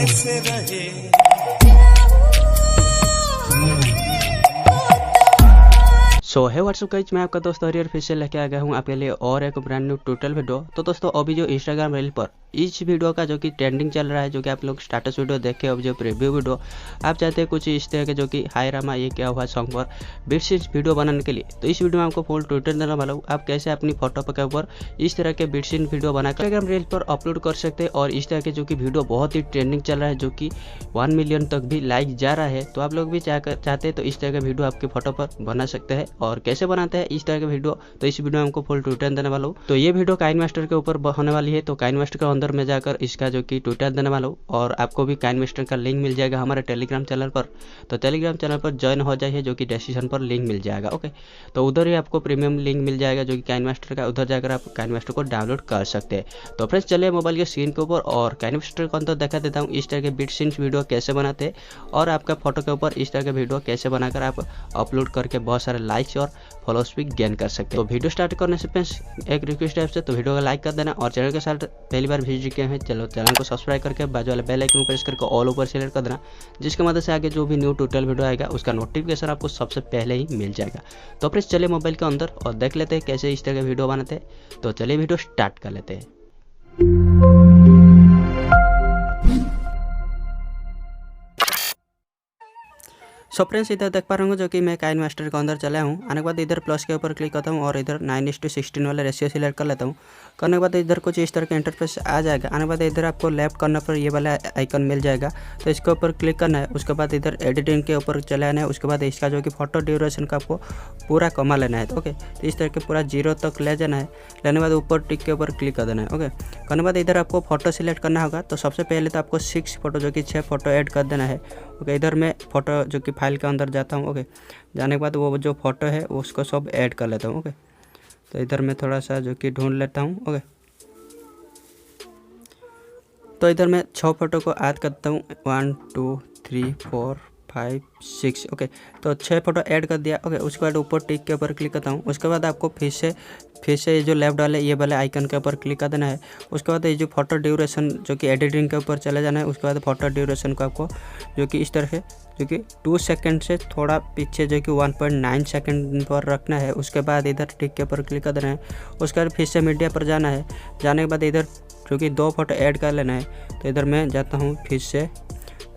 कैसे रहे। सो है व्हाट्सअप गाइस, मैं आपका दोस्त हरियर फिर से लेके आ गया हूँ आपके लिए और एक ब्रांड न्यू टोटल वीडियो। तो दोस्तों अभी जो इंस्टाग्राम रील पर इस वीडियो का जो कि ट्रेंडिंग चल रहा है, जो कि आप लोग स्टेटस वीडियो देखे, अब जो प्रीव्यू वीडियो आप चाहते हैं कुछ इस तरह के जो कि हाय रामा ये क्या हुआ सॉन्ग पर बीट्स वीडियो बनाने के लिए, तो इस वीडियो में आपको फुल ट्यूटोरियल देने वाला हूँ। आप कैसे अपनी फोटो के ऊपर इस तरह के बीट्स वीडियो बनाकर इंस्टाग्राम रील पर अपलोड कर सकते हैं। और इस तरह के जो कि वीडियो बहुत ही ट्रेंडिंग चल रहा है, जो कि 1 मिलियन तक भी लाइक जा रहा है। तो आप लोग भी चाहते हैं तो इस तरह का वीडियो आपकी फोटो पर बना सकते हैं। और कैसे बनाते हैं इस तरह के वीडियो, तो इस वीडियो में हमको फुल ट्यूटोरियल देने वाला हूँ। तो ये वीडियो काइनमास्टर के ऊपर होने वाली है। तो काइनमास्टर के अंदर में जाकर इसका जो कि ट्यूटोरियल देने वाला हूँ, और आपको भी काइनमास्टर का लिंक मिल जाएगा हमारे टेलीग्राम चैनल पर। तो टेलीग्राम चैनल पर ज्वाइन हो जाइए, जो कि डिस्क्रिप्शन पर लिंक मिल जाएगा। ओके, तो उधर ही आपको प्रीमियम लिंक मिल जाएगा जो कि काइनमास्टर का, उधर जाकर आप काइनमास्टर को डाउनलोड कर सकते हैं। तो फ्रेंड्स चलिए मोबाइल के स्क्रीन के ऊपर और काइनमास्टर के अंदर दिखा देता हूँ इस तरह के बीट्स वीडियो कैसे बनाते हैं, और आपका फोटो के ऊपर इस तरह के वीडियो कैसे बनाकर आप अपलोड करके बहुत सारे लाइक्स और फॉलोअर्स भी गेन कर सकते हैं। तो वीडियो स्टार्ट करने से फ्रेंड्स एक रिक्वेस्ट है आपसे, तो वीडियो को लाइक कर देना, और चैनल के साथ पहली बार विजिट किए हैं चलो चैनल को सब्सक्राइब करके बाजू वाले बेल आइकन प्रेस करके ऑल ऊपर सेलेक्ट कर देना, जिसकी मदद से आगे जो भी न्यू ट्यूटोरियल वीडियो आएगा उसका नोटिफिकेशन आपको सबसे पहले ही मिल जाएगा। तो फ्रेंड्स चलिए मोबाइल के अंदर और देख लेते हैं कैसे इस तरह के वीडियो बनाते हैं। तो चलिए वीडियो स्टार्ट कर लेते हैं। सो फ्रेंड्स इधर देख पा रहे होंगे जो कि मैं काइनमास्टर के अंदर चला हूँ। आने के बाद इधर प्लस के ऊपर क्लिक करता हूँ और इधर 9:16 वाला रेशियो सिलेक्ट कर लेता हूँ। करने के बाद इधर कुछ इस तरह का इंटरफेस आ जाएगा। आने के बाद इधर आपको लेफ्ट करने पर ये वाला आइकन मिल जाएगा, तो इसके ऊपर क्लिक करना है। उसके बाद इधर एडिटिंग के ऊपर चले आना है। उसके बाद इसका जो कि फोटो ड्यूरेशन का आपको पूरा कमा लेना है। ओके, तो इस तरह के पूरा 0 तक ले जाना है। लेने के बाद ऊपर टिक के ऊपर क्लिक कर देना है। ओके, करने के बाद इधर आपको फोटो सिलेक्ट करना होगा। तो सबसे पहले तो आपको 6 फोटो जो कि 6 फोटो ऐड कर देना है। ओके, इधर मैं फोटो जो कि फाइल के अंदर जाता हूँ। ओके, जाने के बाद वो जो फोटो है उसको सब ऐड कर लेता हूँ। ओके, तो इधर मैं थोड़ा सा जो कि ढूंढ लेता हूँ। ओके, तो इधर मैं 6 फोटो को ऐड करता हूँ, 1 2 3 4 5 6। ओके, तो 6 फोटो ऐड कर दिया। ओके, उसके बाद ऊपर टिक के ऊपर क्लिक करता हूँ। उसके बाद आपको फिर से ये जो लेफ्ट वाले ये वाले आइकन के ऊपर क्लिक कर देना है। उसके बाद ये जो फोटो ड्यूरेशन जो कि एडिटिंग के ऊपर चले जाना है। उसके बाद फोटो ड्यूरेशन को आपको जो कि इस तरह से जो कि 2 सेकंड से थोड़ा पीछे जो कि 1.9 सेकंड पर रखना है। उसके बाद इधर टिक के ऊपर क्लिक कर देना है। उसके बाद फिर से मीडिया पर जाना है। जाने के बाद इधर जो कि 2 फोटो ऐड कर लेना है। तो इधर मैं जाता हूँ फिर से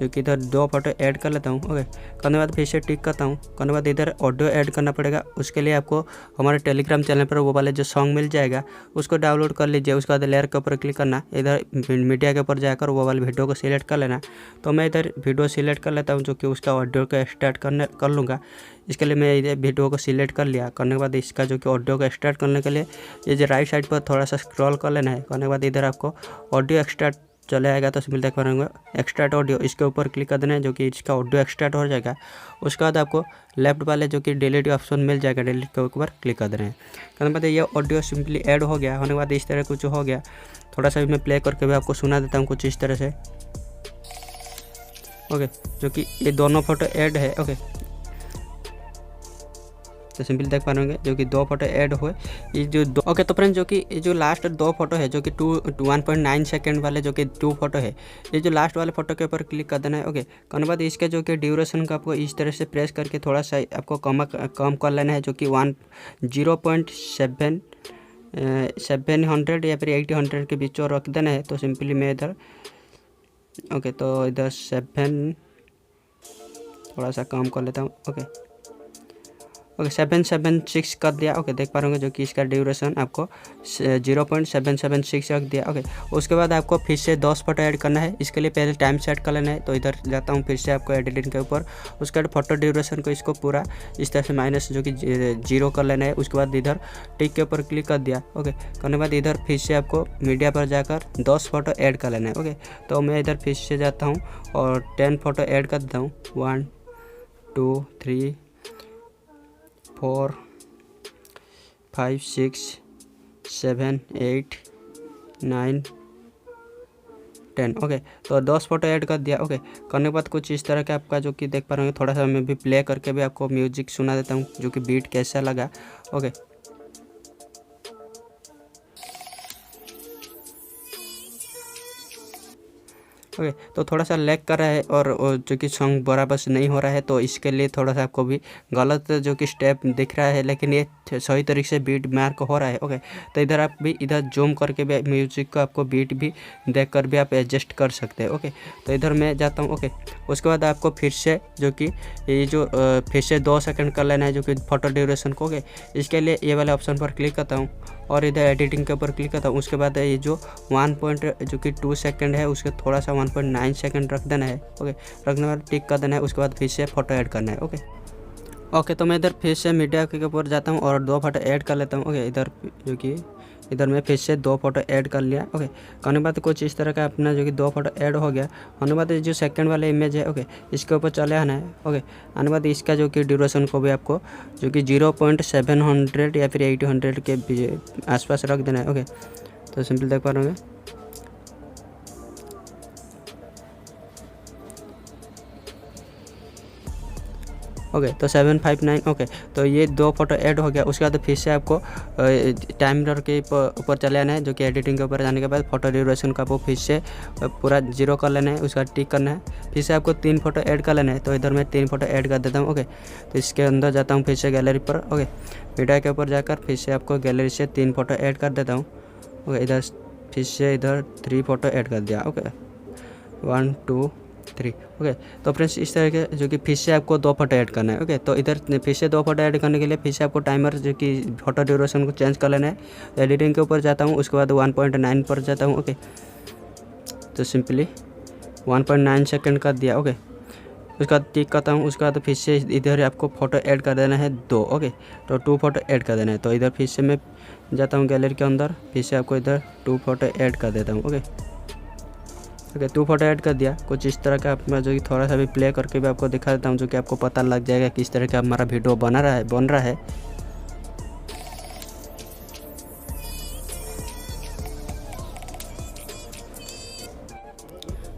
जो कि इधर 2 फोटो ऐड कर लेता हूँ। ओके, करने के बाद फिर से टिक करता हूँ। करने के बाद इधर ऑडियो ऐड करना पड़ेगा। उसके लिए आपको हमारे टेलीग्राम चैनल पर वो वाले जो सॉन्ग मिल जाएगा उसको डाउनलोड कर लीजिए। उसके बाद लेयर के ऊपर क्लिक करना, इधर मीडिया के ऊपर जाकर वो वाले वीडियो को सिलेक्ट कर लेना। तो मैं इधर वीडियो सिलेक्ट कर लेता हूँ जो कि उसका ऑडियो को स्टार्ट कर लूँगा। इसके लिए मैं इधर वीडियो को सिलेक्ट कर लिया। करने के बाद इसका जो कि ऑडियो को स्टार्ट करने के लिए ये जो राइट साइड पर थोड़ा सा स्क्रॉल कर लेना है। करने के बाद इधर आपको ऑडियो एक्सट्रैक्ट चले आएगा, तो सिंपल देख पा रहे होंगे एक्सट्रैक्ट ऑडियो, इसके ऊपर क्लिक कर देना है जो कि इसका ऑडियो एक्सट्रैक्ट हो जाएगा। उसके बाद आपको लेफ्ट वाले जो कि डिलीट ऑप्शन मिल जाएगा, डिलीट के ऊपर क्लिक कर देना है। करने के बाद ये ऑडियो सिंपली ऐड हो गया। होने के बाद इस तरह कुछ हो गया। थोड़ा सा भी मैं प्ले करके भी आपको सुना देता हूँ कुछ इस तरह से। ओके, जो कि ये दोनों फोटो ऐड है। ओके, तो सिंपल देख पा रहे होंगे जो कि 2 फोटो ऐड हुए। ये जो ओके, तो फ्रेंड्स जो कि ये जो लास्ट 2 फोटो है जो कि 1.9 सेकंड वाले जो कि 2 फोटो है, ये जो लास्ट वाले फोटो के ऊपर क्लिक कर देना है। ओके, करने के बाद इसके जो कि ड्यूरेशन का आपको इस तरह से प्रेस करके थोड़ा सा आपको कम कर लेना है, जो कि 700 या फिर 800 के बीच और रख देना है। तो सिंपली मैं इधर ओके, तो इधर 7 थोड़ा सा कम कर लेता हूँ। ओके, 776 कर दिया। ओके, देख पा रहे होंगे जो कि इसका ड्यूरेशन आपको 0.776 रख दिया। ओके, उसके बाद आपको फिर से 10 फोटो ऐड करना है। इसके लिए पहले टाइम सेट कर लेना है। तो इधर जाता हूँ फिर से आपको एडिटिंग के ऊपर। उसके बाद फोटो ड्यूरेशन को इसको पूरा इस तरह से माइनस जो कि 0 कर लेना है। उसके बाद इधर टिक के ऊपर क्लिक कर दिया। ओके, करने के बाद इधर फिर से आपको मीडिया पर जाकर 10 फोटो ऐड कर लेना है। ओके, तो मैं इधर फिर से जाता हूँ और 10 फोटो ऐड कर देता हूँ। 1 2 3 4 5 6 7 8 9 10। ओके, तो 10 फोटो ऐड कर दिया। ओके, करने के बाद कुछ इस तरह का आपका जो कि देख पा रहे होंगे। थोड़ा सा मैं भी प्ले करके भी आपको म्यूजिक सुना देता हूँ जो कि बीट कैसा लगा। Okay, okay. तो थोड़ा सा लैग कर रहा है और जो कि सॉन्ग बराबर से नहीं हो रहा है, तो इसके लिए थोड़ा सा आपको भी गलत जो कि स्टेप दिख रहा है, लेकिन ये सही तरीके से बीट मार्क हो रहा है। ओके, तो इधर आप भी इधर जूम करके भी म्यूजिक को आपको बीट भी देख कर भी आप एडजस्ट कर सकते हैं। ओके, तो इधर मैं जाता हूँ। ओके, उसके बाद आपको फिर से जो कि ये जो फिर से 2 सेकंड कर लेना है जो कि फोटो ड्यूरेशन को। ओके, इसके लिए ये वाले ऑप्शन पर क्लिक करता हूँ और इधर एडिटिंग के ऊपर क्लिक करता हूँ। उसके बाद ये जो 1.2 सेकंड है उसके थोड़ा सा 1.9 सेकंड रख देना है। ओके, रखने के बाद टिक कर देना है। उसके बाद फिर से फोटो ऐड करना है। ओके, तो मैं इधर फिर से मीडिया के ऊपर जाता हूँ और 2 फोटो ऐड कर लेता हूँ। ओके, इधर जो कि इधर मैं फिर से 2 फोटो ऐड कर लिया। ओके, करने के बाद कुछ इस तरह का अपना जो कि 2 फोटो ऐड हो गया। होने के बाद जो सेकंड वाला इमेज है, ओके, इसके ऊपर चले आना है। ओके, आने के बाद इसका जो कि ड्यूरेशन को भी आपको जो कि 0.700 या फिर 800 के आसपास रख देना है। ओके, तो सिंपल देख पा रहे होंगे। ओके, तो 759। ओके, तो ये 2 फोटो ऐड हो गया। उसके बाद फिर से आपको टाइमर के ऊपर चले आना है, जो कि एडिटिंग के ऊपर जाने के बाद फोटो ड्यूरेशन का आपको फिर से पूरा 0 कर लेना है। उसका टिक करना है। फिर से आपको 3 फोटो ऐड कर लेना है। तो इधर मैं 3 फोटो ऐड कर देता हूँ। ओके, तो इसके अंदर जाता हूँ फिर से गैलरी पर। ओके, मीडिया के ऊपर जाकर फिर से आपको गैलरी से 3 फोटो ऐड कर देता हूँ। ओके, इधर फिर से इधर 3 फोटो ऐड कर दिया। ओके, 1 2 3। ओके, तो फ्रेंड्स इस तरह के जो कि फिर से आपको 2 फोटो ऐड करना है। ओके, तो इधर फिर से 2 फोटो ऐड करने के लिए फिर से आपको टाइमर जो कि फोटो ड्यूरेशन को चेंज कर लेना है। एडिटिंग के ऊपर जाता हूँ, उसके बाद 1.9 पर जाता हूँ। ओके, तो सिंपली 1.9 सेकंड कर दिया। ओके, उसके बाद टिक करता हूँ। उसके बाद फिर से इधर आपको फ़ोटो ऐड कर देना है 2। ओके, तो 2 फोटो ऐड कर देना है। तो इधर फिर से मैं जाता हूँ गैलरी के अंदर, फिर से आपको इधर 2 फोटो ऐड कर देता हूँ। ओके, 2 फोटो ऐड कर दिया। कुछ इस तरह का मैं जो कि थोड़ा सा भी प्ले करके भी आपको दिखा देता हूँ, जो कि आपको पता लग जाएगा किस तरह का हमारा वीडियो बन रहा है।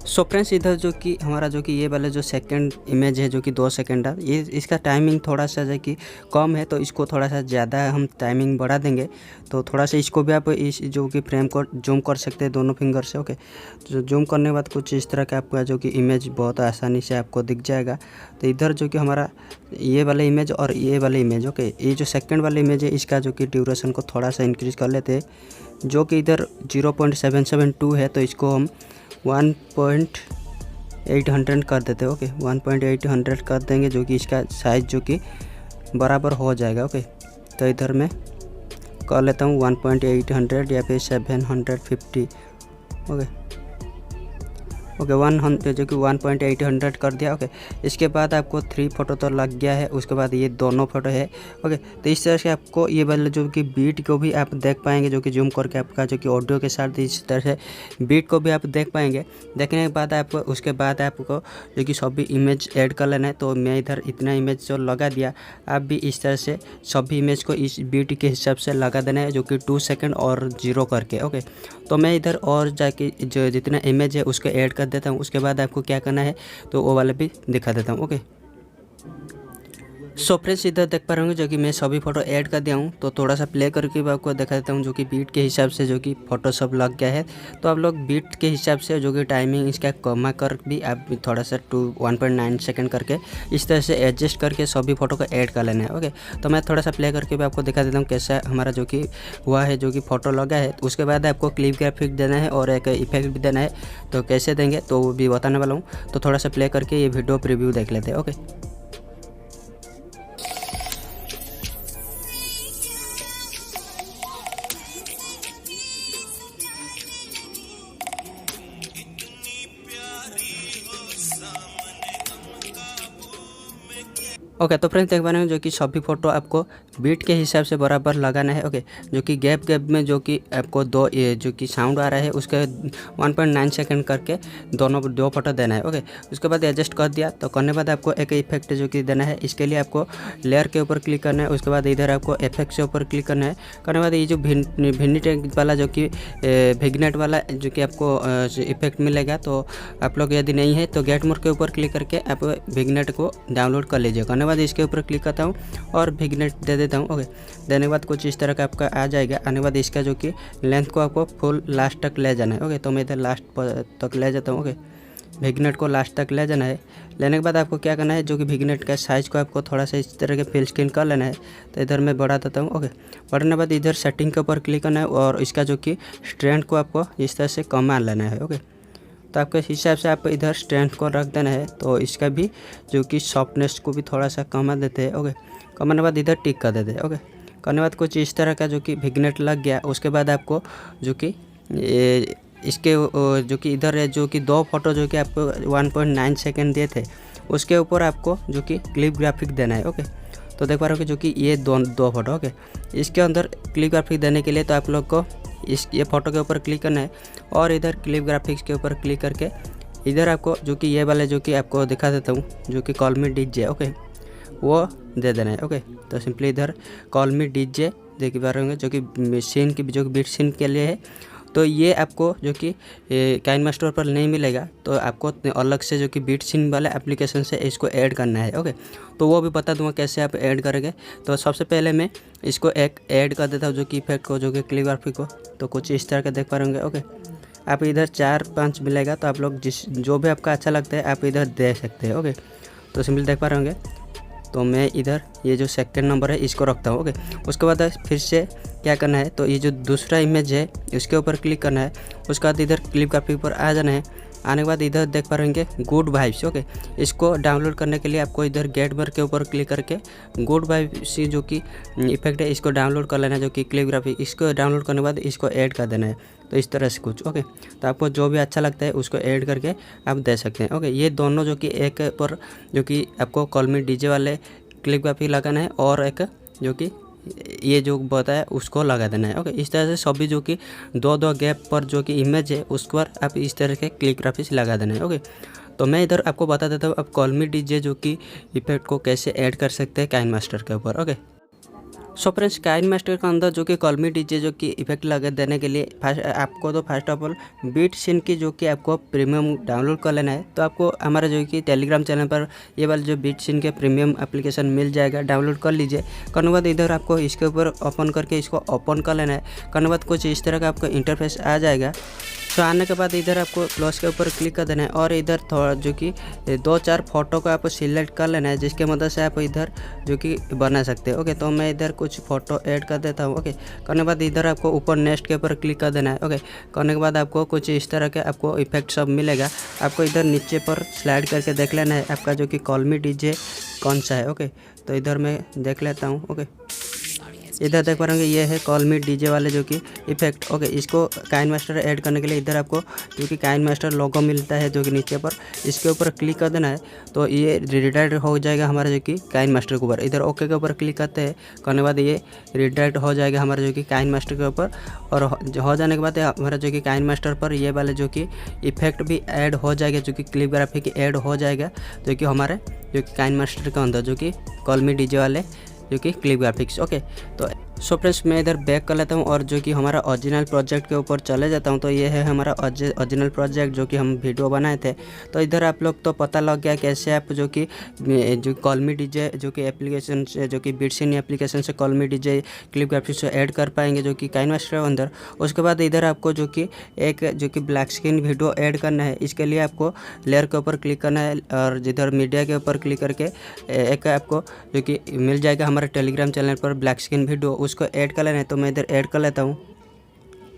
सो फ्रेंड्स, इधर जो कि हमारा जो कि ये वाला जो सेकंड इमेज है जो कि 2 सेकंड का, ये इसका टाइमिंग थोड़ा सा जो कि कम है, तो इसको थोड़ा सा ज़्यादा हम टाइमिंग बढ़ा देंगे। तो थोड़ा सा इसको भी आप इस जो कि फ्रेम को जूम कर सकते हैं दोनों फिंगर से। ओके, तो जूम करने के बाद कुछ इस तरह का आपका जो कि इमेज बहुत आसानी से आपको दिख जाएगा। तो इधर जो कि हमारा ये वाला इमेज और ये वाला इमेज, ओके, ये जो सेकेंड वाला इमेज है इसका जो कि ड्यूरेशन को थोड़ा सा इंक्रीज़ कर लेते हैं, जो कि इधर 0.772 है, तो इसको हम 1.800 कर देते हैं। ओके, 1.800 कर देंगे, जो कि इसका साइज़ जो कि बराबर हो जाएगा। ओके, तो इधर मैं कर लेता हूँ 1.800 या फिर 750। ओके, 100 जो कि 1.800 कर दिया। ओके, इसके बाद आपको 3 फोटो तो लग गया है। उसके बाद ये दोनों फोटो है। ओके, तो इस तरह से आपको ये वाले जो कि बीट को भी आप देख पाएंगे, जो कि जूम करके आपका जो कि ऑडियो के साथ इस तरह से बीट को भी आप देख पाएंगे। देखने के बाद आपको उसके बाद आपको जो कि सभी इमेज ऐड कर लेना है। तो मैं इधर इतना इमेज जो लगा दिया, आप भी इस तरह से सभी इमेज को इस बीट के हिसाब से लगा देना है, जो कि 2 सेकंड और 0 करके। ओके, तो मैं इधर और जाके जो जितना इमेज है उसको ऐड कर देता हूँ। उसके बाद आपको क्या करना है तो वो वाला भी दिखा देता हूँ। ओके, सो फ्रेंड्स, इधर देख पा रहे होंगे जो कि मैं सभी फोटो ऐड कर दिया हूँ। तो थोड़ा सा प्ले करके भी आपको दिखा देता हूँ, जो कि बीट के हिसाब से जो कि फोटो सब लग गया है। तो आप लोग बीट के हिसाब से जो कि टाइमिंग इसका कमा कर भी आप थोड़ा सा 1.9 सेकंड करके इस तरह से एडजस्ट करके सभी फोटो को ऐड कर लेना है। ओके, तो मैं थोड़ा सा प्ले करके भी आपको दिखा देता हूँ कैसा हमारा जो कि हुआ है, जो कि फ़ोटो लगा है। उसके बाद आपको क्लिप ग्राफिक देना है और एक इफेक्ट भी देना है। तो कैसे देंगे तो वो भी बताने वाला हूँ। तो थोड़ा सा प्ले करके ये वीडियो प्रीव्यू देख लेते हैं। ओके, ओके, तो फ्रेंड्स देख पा रहे हैं जो कि सभी फोटो आपको बीट के हिसाब से बराबर लगाना है। ओके, जो कि गैप में जो कि आपको जो कि साउंड आ रहा है उसके 1.9 सेकंड करके दो फोटो देना है। ओके, उसके बाद एडजस्ट कर दिया। तो करने के बाद आपको एक इफेक्ट जो कि देना है, इसके लिए आपको लेयर के ऊपर क्लिक करना है। उसके बाद इधर आपको इफेक्ट के ऊपर क्लिक करना है। करने के बाद ये जो भिन्नेट वाला जो कि विग्नेट वाला जो कि आपको इफेक्ट मिलेगा, तो आप लोग यदि नहीं है तो गेट मोर के ऊपर क्लिक करके आप विग्नेट को डाउनलोड कर लीजिए। करने के बाद इसके ऊपर क्लिक करता हूँ और विग्नेट दे देता हूँ। ओके, देने के बाद कुछ इस तरह का आपका आ जाएगा। आने के बाद इसका जो कि लेंथ को आपको फुल लास्ट तक ले जाना है। ओके, तो मैं इधर लास्ट तक ले जाता हूँ। ओके, विग्नेट को लास्ट तक ले जाना है। लेने के बाद आपको क्या करना है, जो कि विग्नेट का साइज़ को आपको थोड़ा सा इस तरह के फिल स्क्रीन कर लेना है। तो इधर मैं बढ़ा देता हूँ। ओके, बढ़ने के बाद इधर सेटिंग के ऊपर क्लिक करना है और इसका जो कि स्ट्रेंथ को आपको इस तरह से कम मान लेना है। ओके, तो आपके हिसाब से आपको इधर स्ट्रेंथ को रख देना है। तो इसका भी जो कि सॉफ्टनेस को भी थोड़ा सा कमा देते हैं। ओके, कमाने के बाद इधर टिक कर देते हैं। ओके, करने के बाद कुछ इस तरह का जो कि विग्नेट लग गया। उसके बाद आपको जो कि इसके जो कि इधर है जो कि 2 फोटो जो कि आपको 1.9 सेकेंड दिए थे, उसके ऊपर आपको जो कि क्लिप ग्राफिक देना है। ओके, तो देख पा रहे हो कि जो कि ये दो फोटो। ओके, इसके अंदर क्लिप ग्राफिक देने के लिए तो आप लोग को ये फ़ोटो के ऊपर क्लिक करना है और इधर क्लिप ग्राफिक्स के ऊपर क्लिक करके इधर आपको जो कि ये वाले जो कि आपको दिखा देता हूँ, जो कि कॉल मी डीजे। ओके, वो दे देना है। ओके, तो सिंपली इधर कॉल मी डीजे देख पा रहे होंगे, जो कि सीन की जो कि बीट सीन के लिए है। तो ये आपको जो कि काइनमास्टर पर नहीं मिलेगा, तो आपको अलग से जो कि बीट सीन वाले एप्लीकेशन से इसको ऐड करना है। ओके, तो वो भी बता दूंगा कैसे आप ऐड करेंगे। तो सबसे पहले मैं इसको एक ऐड कर देता हूँ जो कि इफेक्ट को, जो कि क्लिप ग्राफिक को। तो कुछ इस तरह का देख पा रहे होंगे। ओके, आप इधर 4-5 मिलेगा, तो आप लोग जो भी आपका अच्छा लगता है आप इधर दे सकते हैं। ओके, तो सिंपली देख पा रहे होंगे। तो मैं इधर ये जो सेकंड नंबर है इसको रखता हूँ। ओके, उसके बाद फिर से क्या करना है, तो ये जो दूसरा इमेज है इसके ऊपर क्लिक करना है। उसके बाद इधर क्लिप ग्राफिक पर आ जाना है। आने के बाद इधर देख पा रहे हैं गुड वाइब्स। ओके, इसको डाउनलोड करने के लिए आपको इधर गेट बर के ऊपर क्लिक करके गुड वाइब्स जो कि इफेक्ट है इसको डाउनलोड कर लेना है, जो कि क्लिप ग्राफिक। इसको डाउनलोड करने के बाद इसको ऐड कर देना है। तो इस तरह से कुछ। ओके, तो आपको जो भी अच्छा लगता है उसको ऐड करके आप दे सकते हैं। ओके, ये दोनों जो कि एक पर जो कि आपको कॉल मी डीजे वाले क्लिप ग्राफिक लगाना है और एक जो कि ये जो बताया उसको लगा देना है। ओके, इस तरह से सभी जो कि 2-2 गैप पर जो कि इमेज है उस पर आप इस तरह के क्लिप ग्राफिक्स लगा देना है। ओके, तो मैं इधर आपको बता देता हूँ अब कॉल मी डीजे जो कि इफेक्ट को कैसे ऐड कर सकते हैं काइनमास्टर के ऊपर। ओके, सो फ्रेंड्स, काइनमास्टर के अंदर जो कि कॉल मी डीजे जो कि इफेक्ट लगा देने के लिए आपको तो फर्स्ट ऑफ ऑल बीट सीन की जो कि आपको प्रीमियम डाउनलोड कर लेना है। तो आपको हमारा जो कि टेलीग्राम चैनल पर ये वाला जो बीट सीन के प्रीमियम एप्लीकेशन मिल जाएगा, डाउनलोड कर लीजिए। करने के बाद इधर आपको इसके ऊपर ओपन करके इसको ओपन कर लेना है। करने के बाद कुछ इस तरह का आपको इंटरफेस आ जाएगा। तो आने के बाद इधर आपको प्लस के ऊपर क्लिक कर देना है और इधर थोड़ा जो कि 2-4 फोटो को आपको सिलेक्ट कर लेना है, जिसके मदद से आप इधर जो कि बना सकते हैं। ओके, तो मैं इधर कुछ फ़ोटो ऐड कर देता हूँ। ओके, करने के बाद इधर आपको ऊपर नेक्स्ट के ऊपर क्लिक कर देना है। ओके, करने के बाद आपको कुछ इस तरह के आपको इफेक्ट सब मिलेगा। आपको इधर नीचे पर स्लाइड करके देख लेना है आपका जो कि कॉल मी डीजे कौन सा है। ओके, तो इधर मैं देख लेता हूँ। ओके, इधर देख पा रहे होंगे ये है कॉल मी डीजे वाले जो कि इफेक्ट। ओके, इसको काइनमास्टर ऐड करने के लिए इधर आपको जो कि काइनमास्टर लोगो मिलता है जो कि नीचे पर, इसके ऊपर क्लिक कर देना है। तो ये रिडायरेक्ट हो जाएगा हमारा जो कि काइनमास्टर के ऊपर। इधर ओके के ऊपर क्लिक करते हैं, करने के बाद ये रिडायरेक्ट हो जाएगा हमारा जो कि काइनमास्टर के ऊपर। और हो जाने के बाद हमारा जो कि काइनमास्टर पर ये वाले जो कि इफेक्ट भी ऐड हो जाएगा, जो कि क्लिप ग्राफिक ऐड हो जाएगा, जो कि हमारे जो कि काइनमास्टर के अंदर जो कि कॉल मी डीजे वाले जो कि क्लिप ग्राफिक्स। ओके, तो सो फ्रेंड्स, मैं इधर बैक कर लेता हूँ और जो कि हमारा ओरिजिनल प्रोजेक्ट के ऊपर चले जाता हूँ। तो ये है हमारा ओरिजिनल प्रोजेक्ट जो कि हम वीडियो बनाए थे। तो इधर आप लोग तो पता लग गया कैसे आप जो कि कॉल मी डीजे जो कि एप्लीकेशन से, जो कि बीट सीन एप्लीकेशन से कॉल मी डीजे क्लिप ग्राफिक्स ऐड कर पाएंगे जो कि काइनमास्टर के अंदर। उसके बाद इधर आपको जो कि एक जो कि ब्लैक स्क्रीन वीडियो ऐड करना है। इसके लिए आपको लेयर के ऊपर क्लिक करना है और जिधर मीडिया के ऊपर क्लिक करके एक आपको जो कि मिल जाएगा हमारे टेलीग्राम चैनल पर ब्लैक स्क्रीन वीडियो, उसको ऐड कर लेना है। तो मैं इधर ऐड कर लेता हूँ।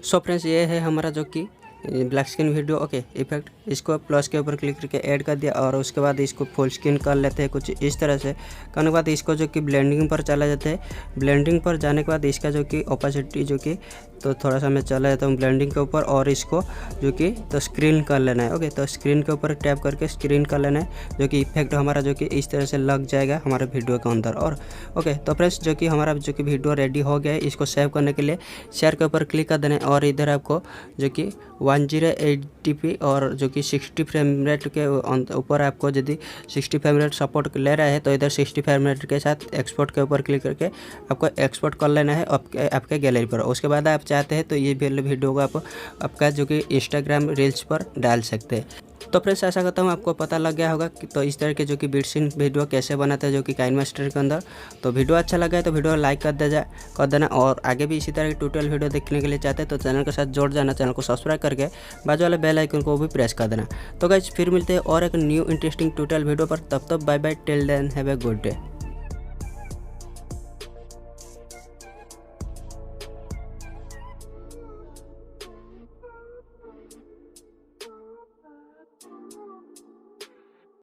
सो फ्रेंड्स, ये है हमारा जो कि black screen video. Okay, effect, इसको प्लस के ऊपर क्लिक करके ऐड कर दिया और उसके बाद इसको फुल स्क्रीन कर लेते हैं कुछ इस तरह से। करने के बाद इसको जो कि ब्लेंडिंग पर चला जाते हैं। ब्लेंडिंग पर जाने के बाद इसका जो कि ओपेसिटी जो कि तो थोड़ा सा मैं चला जाता हूँ ब्लेंडिंग के ऊपर और इसको जो कि तो स्क्रीन कर लेना है। ओके, तो स्क्रीन के ऊपर टैप करके स्क्रीन कर लेना है, जो कि इफेक्ट हमारा जो कि इस तरह से लग जाएगा हमारे वीडियो के अंदर। और ओके, तो फ्रेंड्स, जो कि हमारा जो कि वीडियो रेडी हो गया है, इसको सेव करने के लिए शेयर के ऊपर क्लिक कर देना है और इधर आपको जो कि 1080p और जो कि 60 फ्रेम रेट के ऊपर आपको यदि 60 फ्रेम रेट सपोर्ट ले रहा है तो इधर 60 फ्रेम रेट के साथ एक्सपोर्ट के ऊपर क्लिक करके आपको एक्सपोर्ट कर लेना है आपके गैलरी पर। उसके बाद आप चाहते हैं तो ये वीडियो को आप आपका जो कि इंस्टाग्राम रील्स पर डाल सकते हैं। तो फ्रेंड्स ऐसा करता हूँ आपको पता लग गया होगा तो इस तरह के जो कि बिटसिन वीडियो कैसे बनाते हैं जो कि काइनमास्टर के अंदर। तो वीडियो अच्छा लगा है तो वीडियो लाइक कर देना और आगे भी इसी तरह की ट्यूटोरियल वीडियो देखने के लिए चाहते हैं तो चैनल के साथ जुड़ जाना, चैनल को सब्सक्राइब करके बाजू वाले बेल आइकन को भी प्रेस कर देना। तो गाइस फिर मिलते हैं और एक न्यू इंटरेस्टिंग ट्यूटोरियल वीडियो पर, तब तक bye bye, till then have a good day.